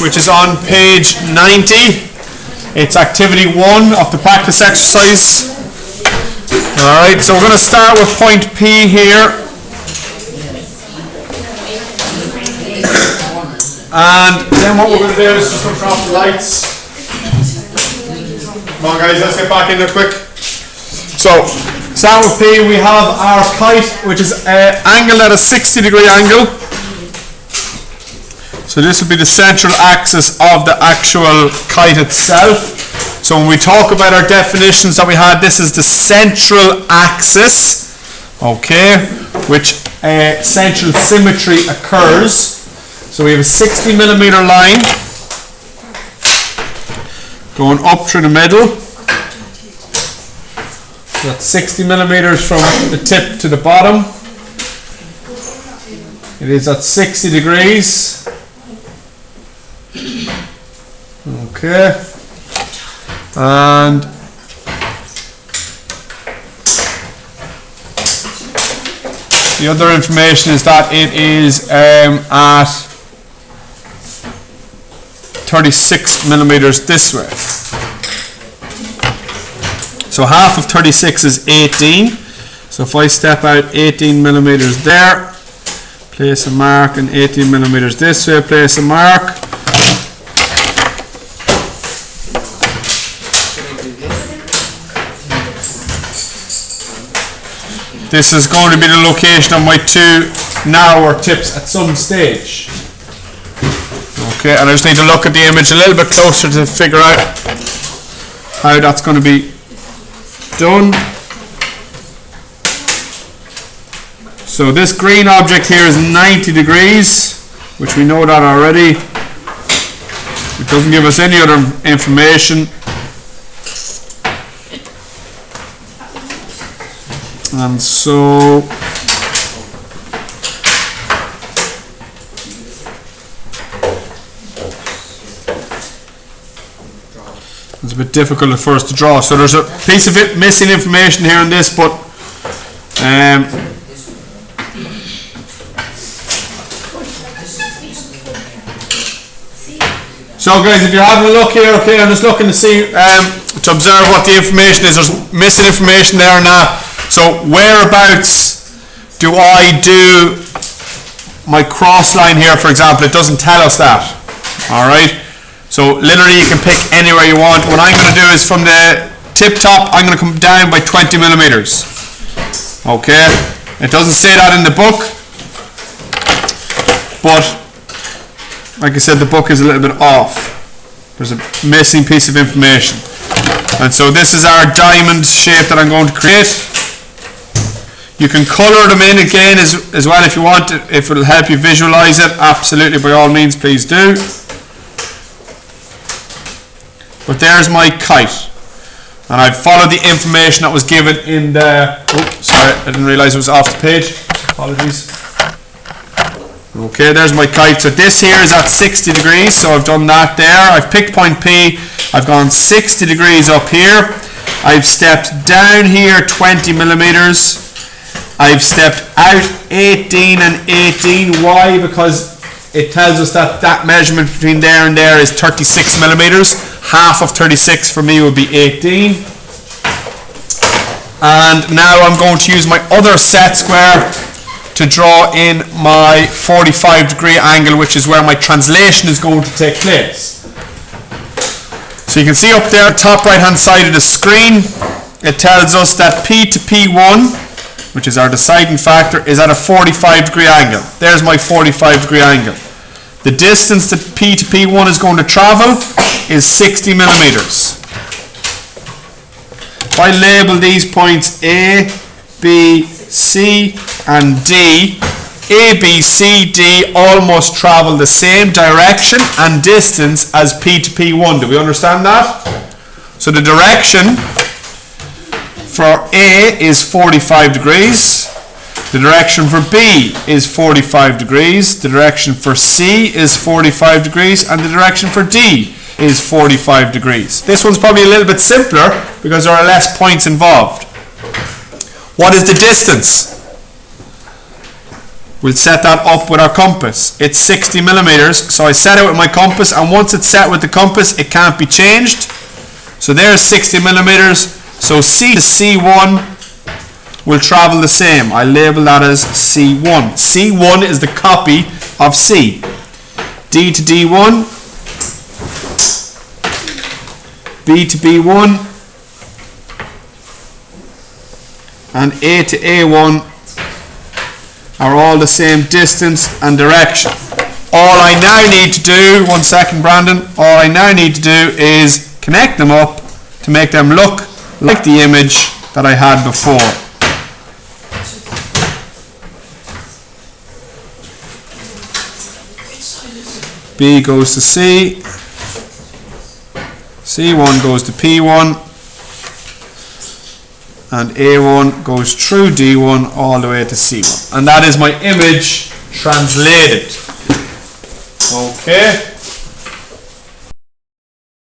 which is on page 90. It's activity 1 of the practice exercise. Alright, so we're going to start with point P here. And then what we're going to do is just turn off the lights. Come on guys, let's get back in there quick. So, start with P, we have our kite, which is angled at a 60-degree angle. So this would be the central axis of the actual kite itself. So when we talk about our definitions that we had, this is the central axis, okay, which central symmetry occurs. So we have a 60mm line going up through the middle. So that's 60mm from the tip to the bottom. It is at 60 degrees. Okay. And the other information is that it is at 36mm this way. So half of 36 is 18. So if I step out 18mm there, place a mark, and 18mm this way, place a mark. This is going to be the location of my two narrower tips at some stage. Okay, and I just need to look at the image a little bit closer to figure out how that's going to be done. So this green object here is 90 degrees, which we know that already. It doesn't give us any other information. And so it's a bit difficult for us to draw. So there's a piece of it missing information here in this, but so guys, if you're having a look here, okay, I'm just looking to see to observe what the information is. There's missing information there now. So whereabouts do I do my cross line here, for example? It doesn't tell us that. Alright? So literally you can pick anywhere you want. What I'm going to do is from the tip top, I'm going to come down by 20mm. Okay? It doesn't say that in the book, but like I said, the book is a little bit off. There's a missing piece of information. And so this is our diamond shape that I'm going to create. You can colour them in again as well if you want, if it will help you visualise it. Absolutely, by all means, please do. But there's my kite. And I've followed the information that was given in the... Oh, sorry, I didn't realise it was off the page. Apologies. Okay, there's my kite. So this here is at 60 degrees, so I've done that there. I've picked point P. I've gone 60 degrees up here. I've stepped down here 20mm. I've stepped out 18 and 18. Why? Because it tells us that that measurement between there and there is 36mm. Half of 36 for me would be 18. And now I'm going to use my other set square to draw in my 45-degree angle, which is where my translation is going to take place. So you can see up there, top right hand side of the screen, it tells us that P to P1, which is our deciding factor, is at a 45-degree angle. There's my 45-degree angle. The distance that P to P1 is going to travel is 60mm. If I label these points A, B, C and D, A, B, C, D all must travel the same direction and distance as P to P1. Do we understand that? So the direction for A is 45 degrees. The direction for B is 45 degrees. The direction for C is 45 degrees. And the direction for D is 45 degrees. This one's probably a little bit simpler because there are less points involved. What is the distance? We'll set that up with our compass. It's 60 millimeters, so I set it with my compass, and once it's set with the compass, it can't be changed. So there's 60 millimeters. So C to C1 will travel the same. I label that as C1. C1 is the copy of C. D to D1, B to B1, and A to A1 are all the same distance and direction. All I now need to do, one second Brandon, all I now need to do is connect them up to make them look like the image that I had before. B goes to C, C1 goes to P1, and A1 goes through D1 all the way to C1. And that is my image translated. Okay.